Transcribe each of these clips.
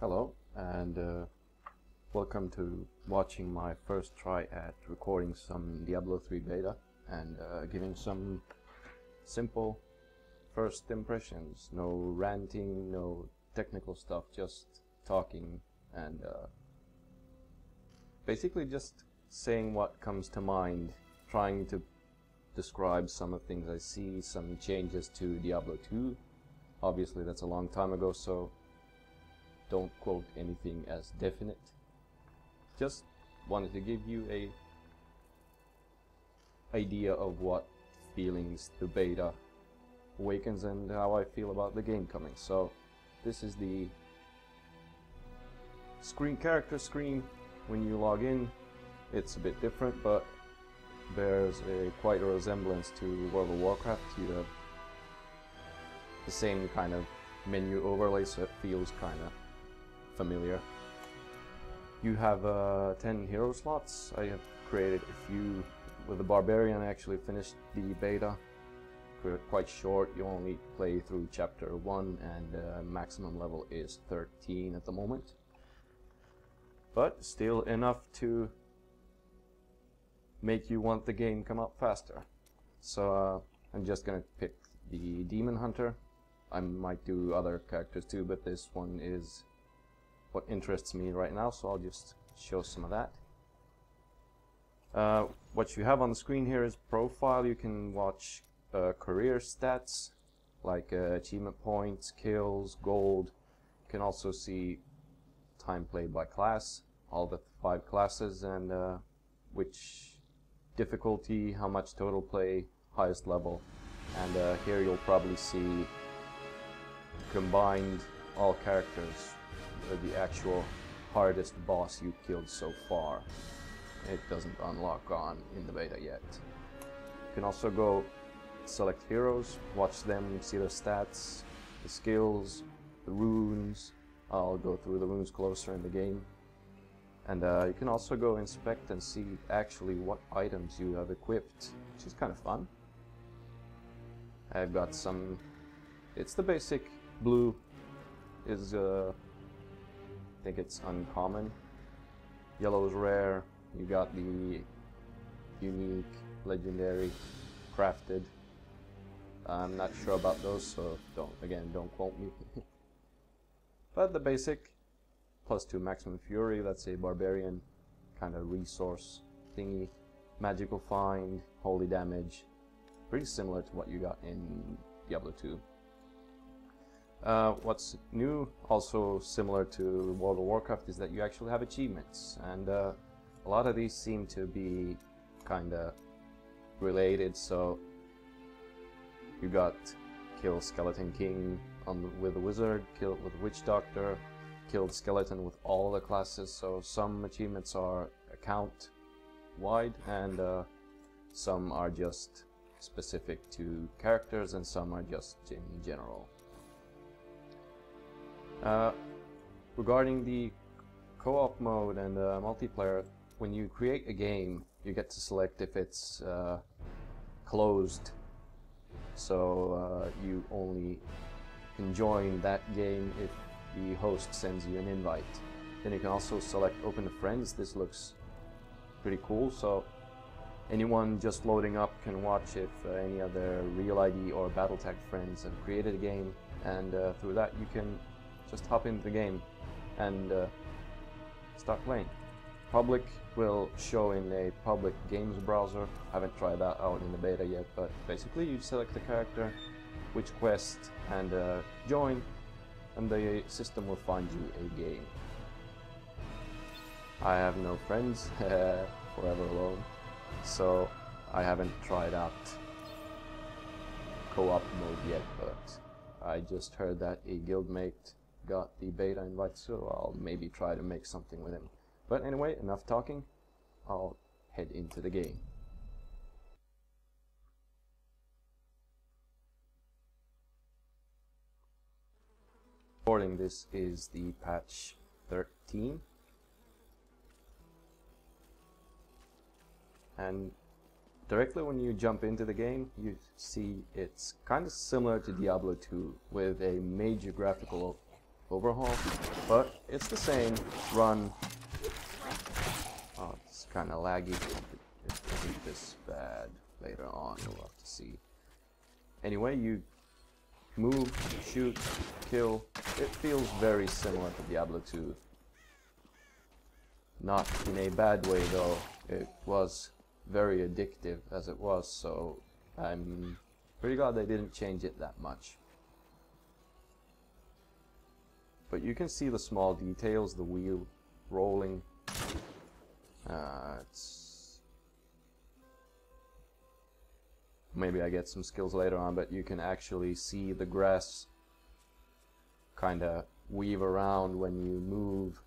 Hello, and welcome to watching my first try at recording some Diablo 3 beta and giving some simple first impressions. No ranting, no technical stuff, just talking and basically just saying what comes to mind, trying to describe some of the things I see, some changes to Diablo 2. Obviously that's a long time ago, so don't quote anything as definite. Just wanted to give you a idea of what feelings the beta awakens and how I feel about the game coming. So this is the character screen when you log in. It's a bit different, but bears quite a resemblance to World of Warcraft. You have the same kind of menu overlay, so it feels kind of familiar. You have 10 hero slots. I have created a few. With the Barbarian, I actually finished the beta. Quite short, you only play through chapter 1 and maximum level is 13 at the moment. But still enough to make you want the game come up faster. So I'm just gonna pick the Demon Hunter. I might do other characters too, but this one is what interests me right now, so I'll just show some of that. What you have on the screen here is profile. You can watch career stats like achievement points, kills, gold. You can also see time played by class, all the 5 classes, and which difficulty, how much total play, highest level. And here you'll probably see combined all characters, the actual hardest boss you killed so far. It doesn't unlock on in the beta yet. You can also go select heroes, watch them, see their stats, the skills, the runes. I'll go through the runes closer in the game. And you can also go inspect and see actually what items you have equipped, which is kind of fun. I've got some, it's the basic. Blue is I think it's uncommon. Yellow is rare. You got the unique, legendary, crafted. I'm not sure about those, so don't quote me. But the basic, +2 maximum fury, that's a barbarian kind of resource thingy. Magical find, holy damage, pretty similar to what you got in Diablo 2. What's new, also similar to World of Warcraft, is that you actually have achievements, and a lot of these seem to be kinda related. So you got kill Skeleton King with a wizard, kill with a witch doctor, killed skeleton with all the classes. So some achievements are account wide, and some are just specific to characters, and some are just in general. Regarding the co-op mode and multiplayer, when you create a game, you get to select if it's closed, so you only can join that game if the host sends you an invite. Then you can also select open to friends. This looks pretty cool, so anyone just loading up can watch if any other real ID or BattleTag friends have created a game, and through that you can just hop into the game and start playing. Public will show in a public games browser. Haven't tried that out in the beta yet, but basically you select the character, which quest, and join, and the system will find you a game. I have no friends, forever alone, so I haven't tried out co-op mode yet, but I just heard that a guildmate got the beta invite, so I'll maybe try to make something with him. But anyway, enough talking. I'll head into the game. Recording this is the patch 13, and directly when you jump into the game, you see it's kind of similar to Diablo 2 with a major graphical overhaul, but it's the same run. Oh, it's kind of laggy. It isn't this bad later on, you'll have to see. Anyway, you move, shoot, kill. It feels very similar to Diablo 2. Not in a bad way though. It was very addictive as it was, so I'm pretty glad they didn't change it that much. But you can see the small details, the wheel rolling. Maybe I get some skills later on, but you can actually see the grass kind of weave around when you move,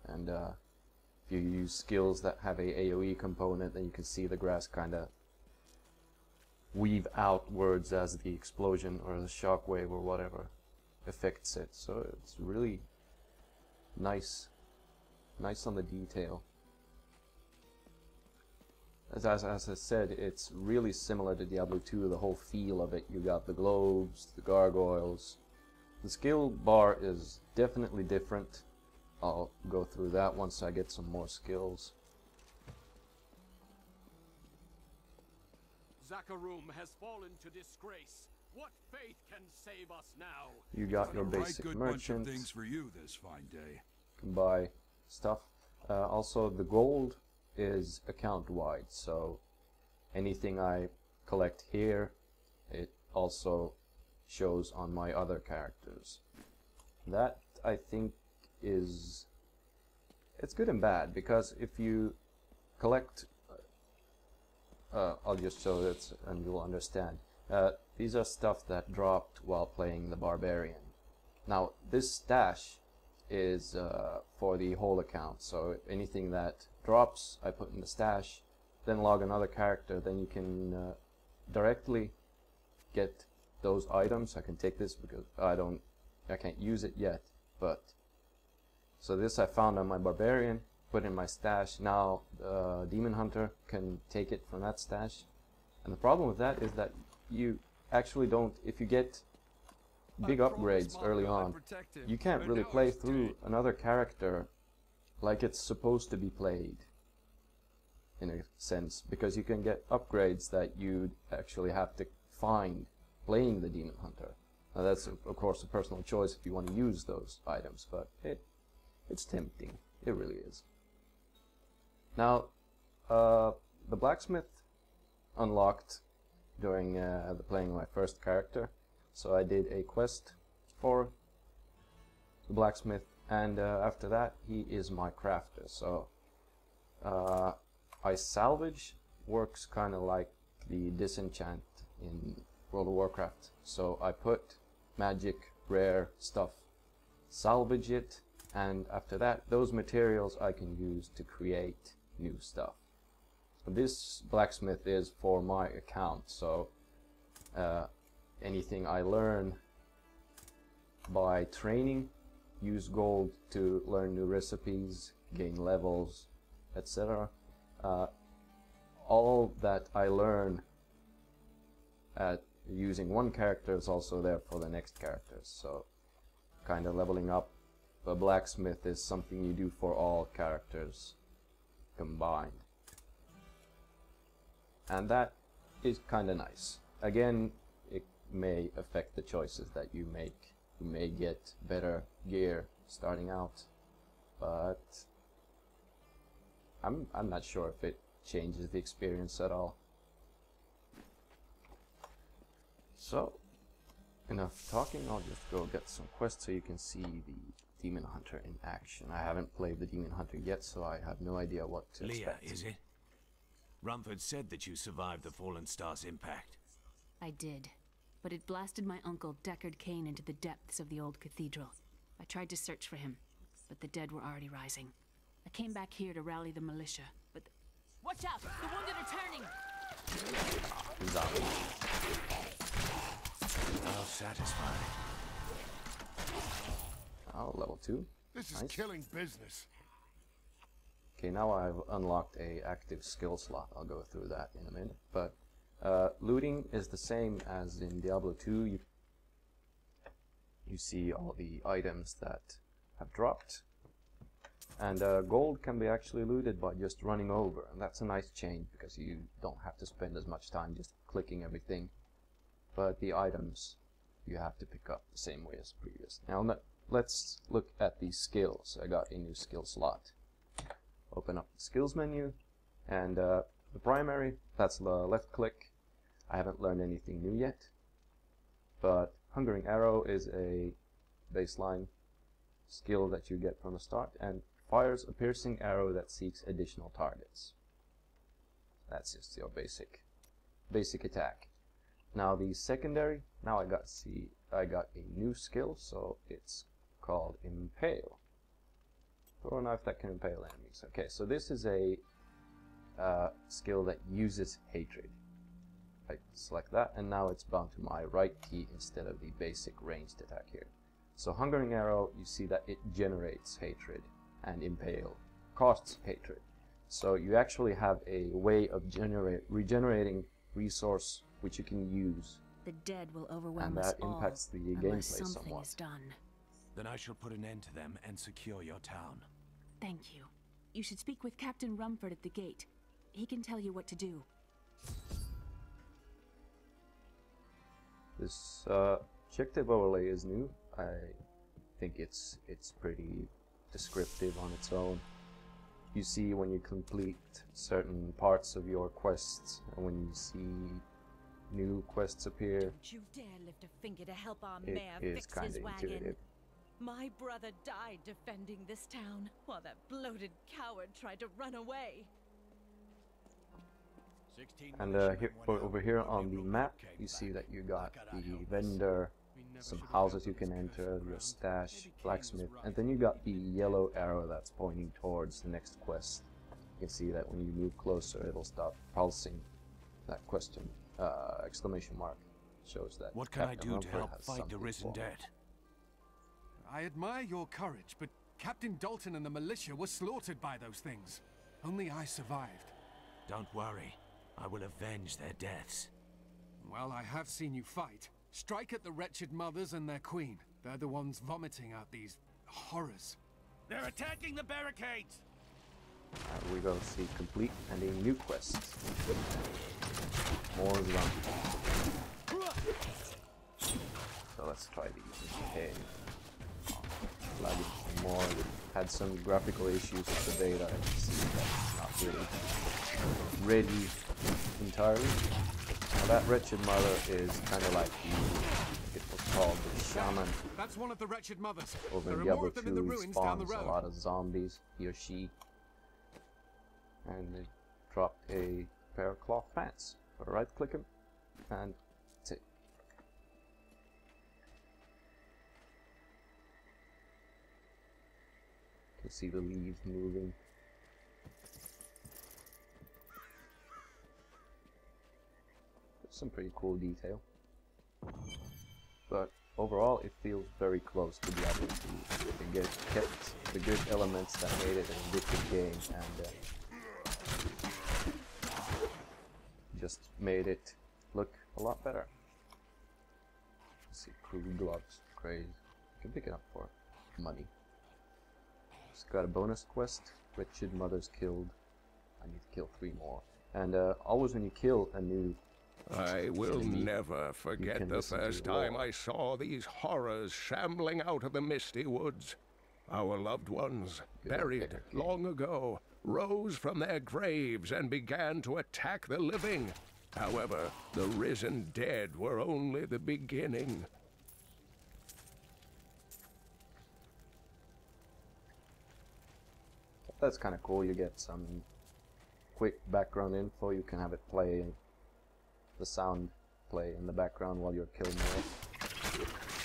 and if you use skills that have a AoE component, then you can see the grass kind of weave outwards as the explosion or the shockwave or whatever affects it. So it's really nice on the detail. As I said, it's really similar to Diablo 2, the whole feel of it. You got the globes, the gargoyles. The skill bar is definitely different. I'll go through that once I get some more skills. Zakharum has fallen to disgrace. What faith can save us now? You got your basic merchant. Things for you this fine day. Can buy stuff. Also, the gold is account-wide, so anything I collect here, it also shows on my other characters. That, I think, it's good and bad, because if you collect, I'll just show it and you'll understand. These are stuff that dropped while playing the Barbarian. Now, this stash is for the whole account, so anything that drops I put in the stash, then log another character, then you can directly get those items. I can take this because I can't use it yet, but so this I found on my Barbarian, put in my stash. Now Demon Hunter can take it from that stash, and the problem with that is that you actually don't, if you get big upgrades early on, you can't really play through another character like it's supposed to be played, in a sense, because you can get upgrades that you'd actually have to find playing the Demon Hunter. Now that's of course a personal choice if you want to use those items, but it's tempting. It really is. Now the blacksmith unlocked during the playing my first character, so I did a quest for the blacksmith, and after that he is my crafter. So I salvage works kind of like the disenchant in World of Warcraft. So I put magic, rare stuff, salvage it, and after that those materials I can use to create new stuff. This blacksmith is for my account, so anything I learn by training, use gold to learn new recipes, gain levels, etc. All that I learn at using one character is also there for the next characters, so kind of leveling up. A blacksmith is something you do for all characters combined, and that is kind of nice. Again, it may affect the choices that you make. You may get better gear starting out, but I'm not sure if it changes the experience at all. So, enough talking, I'll just go get some quests so you can see the Demon Hunter in action. I haven't played the Demon Hunter yet, so I have no idea what to expect. Leah, is it? Rumford said that you survived the Fallen Star's impact. I did, but it blasted my uncle Deckard Cain into the depths of the old cathedral. I tried to search for him, but the dead were already rising. I came back here to rally the militia, but watch out! The wounded are turning! How satisfying. Oh, level 2. This is Nice. killing business. Okay, now I've unlocked a active skill slot. I'll go through that in a minute. But looting is the same as in Diablo 2. you see all the items that have dropped. And gold can be actually looted by just running over, and that's a nice change because you don't have to spend as much time just clicking everything. But the items you have to pick up the same way as previous. Now let's look at the skills. I got a new skill slot. Open up the skills menu, and the primary, that's the left click. I haven't learned anything new yet, but Hungering Arrow is a baseline skill that you get from the start, and fires a piercing arrow that seeks additional targets. That's just your basic attack. Now the secondary, now I got a new skill, so it's called Impale. Throw a knife that can impale enemies. Okay, so this is a skill that uses hatred. I select that, and now it's bound to my right key instead of the basic ranged attack here. So Hungering Arrow, you see that it generates hatred, and Impale costs hatred. So you actually have a way of regenerating resource which you can use, The dead will overwhelm and us that all, impacts the unless gameplay something somewhat. is done. Then I shall put an end to them and secure your town. Thank you. You should speak with Captain Rumford at the gate. He can tell you what to do. This objective overlay is new. I think it's pretty descriptive on its own. You see when you complete certain parts of your quests, and when you see new quests appear, Don't you dare lift a finger to help our it mayor is fix kind his of wagon. intuitive. My brother died defending this town, while that bloated coward tried to run away. 16 And militiamen went out over here when on the Rupert map, came you see back. that you got How could I the help us? vendor, We never some should have houses built you this can cursed enter, your ground. stash, Maybe Kane was blacksmith, right. and then you got the yellow arrow that's pointing towards the next quest. You can see that when you move closer, it'll stop pulsing. That question, exclamation mark, shows that What can I Captain do to Rumford help has fight the something risen for him. dead? I admire your courage, but Captain Dalton and the militia were slaughtered by those things. Only I survived. Don't worry. I will avenge their deaths. Well, I have seen you fight. Strike at the wretched mothers and their queen. They're the ones vomiting out these horrors. They're attacking the barricades! We go see complete and a new quest. More zombies. So let's try these. Okay. Lagging some more. We had some graphical issues with the beta. I can see that's not really ready entirely. Now that wretched mother is kind of like it was called the shaman That's one of the wretched mothers. over There in are Diablo more of them in 2. the He ruins down the spawns a road. lot of zombies, he or she. And they dropped a pair of cloth pants. So right click him, and that's it. You can see the leaves moving. Some pretty cool detail. But overall, it feels very close to Diablo 2. It kept the good elements that made it an addictive game, and just made it look a lot better. Let's see, crew gloves, craze. You can pick it up for money. It's got a bonus quest. Wretched mothers killed. I need to kill 3 more. And always when you kill a new I will enemy, never forget can the listen to first the time lore. I saw these horrors shambling out of the misty woods. Our loved ones, Good old buried Decker. long ago, rose from their graves and began to attack the living. However, the risen dead were only the beginning. That's kind of cool. You get some quick background info. You can have it play, the sound play in the background while you're killing more.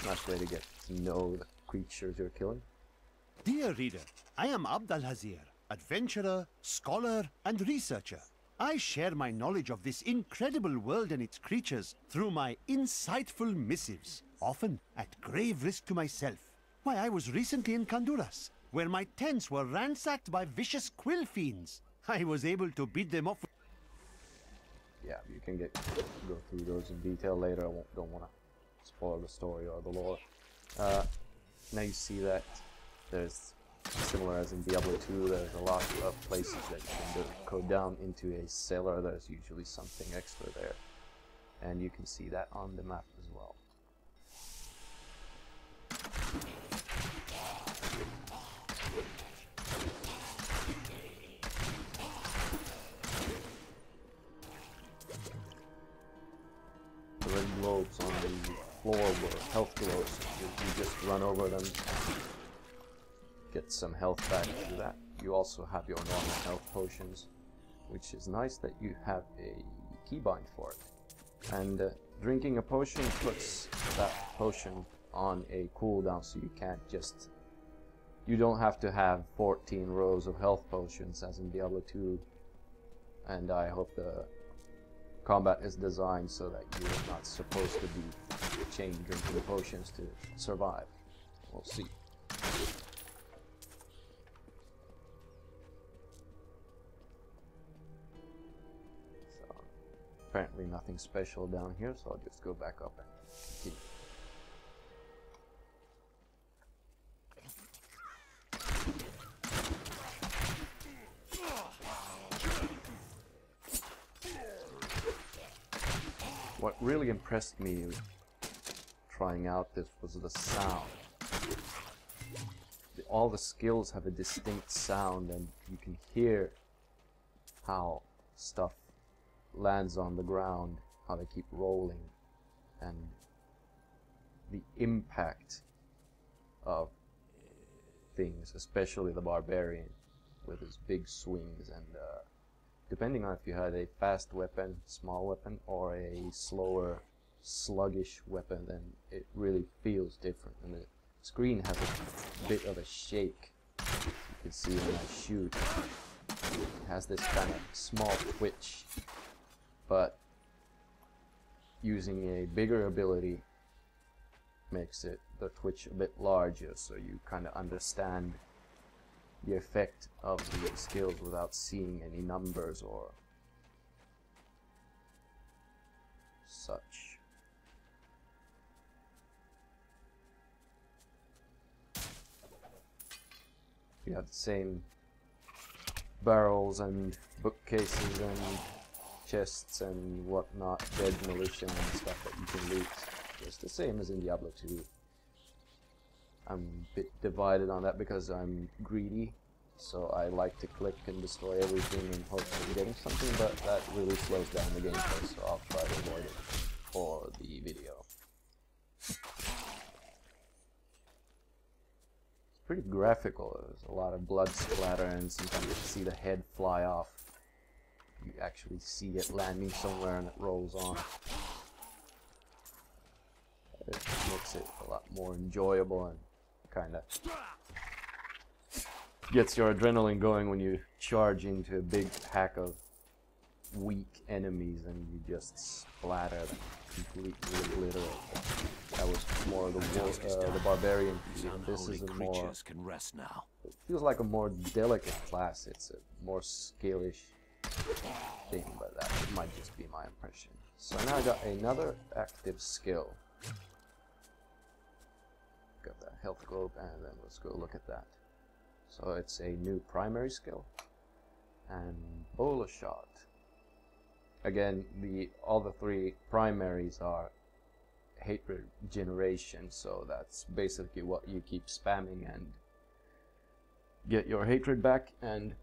Nice way to get to know the creatures you're killing. Dear reader, I am Abd al-Hazir, adventurer, scholar, and researcher. I share my knowledge of this incredible world and its creatures through my insightful missives, often at grave risk to myself. Why, I was recently in Kanduras, where my tents were ransacked by vicious quill fiends. I was able to beat them off. Yeah, you can go through those in detail later. Don't want to spoil the story or the lore. Now you see that there's, similar as in Diablo 2, there's a lot of places that you can go down into a cellar. There's usually something extra there, and you can see that on the map as well. The red globes on the floor were health globes. You just run over them, get some health back through that. You also have your normal health potions, which is nice that you have a keybind for it. And drinking a potion puts that potion on a cooldown, so you can't just... You don't have to have 14 rows of health potions as in Diablo 2. And I hope the combat is designed so that you're not supposed to be chain drinking potions to survive. We'll see. So, apparently nothing special down here, so I'll just go back up and continue. What really impressed me trying out this was the sound. All the skills have a distinct sound, and you can hear how stuff lands on the ground, how they keep rolling, and the impact of things, especially the barbarian with his big swings, and depending on if you had a fast weapon, small weapon, or a slower, sluggish weapon, then it really feels different. And the screen has a bit of a shake. You can see when I shoot, it has this kind of small twitch, but using a bigger ability makes it the twitch a bit larger, so you kind of understand the effect of the skills without seeing any numbers or such. You have the same barrels and bookcases and chests and whatnot, dead militia and stuff that you can loot. Just the same as in Diablo 2. I'm a bit divided on that because I'm greedy, so I like to click and destroy everything in hopes of getting something, but that really slows down the gameplay, so I'll try to avoid it for the video. It's pretty graphical. There's a lot of blood splatter, and sometimes you see the head fly off. You actually see it landing somewhere and it rolls on. It makes it a lot more enjoyable and kind of gets your adrenaline going when you charge into a big pack of weak enemies and you just splatter them, completely obliterate them. That was more of the barbarian field. This is a more... can rest now. It feels like a more delicate class. It's a more skillish thing, but that might just be my impression. So now I got another active skill. Got that health globe, and then let's go look at that. So it's a new primary skill, and bola shot. Again, all the three primaries are hatred generation, so that's basically what you keep spamming and get your hatred back. And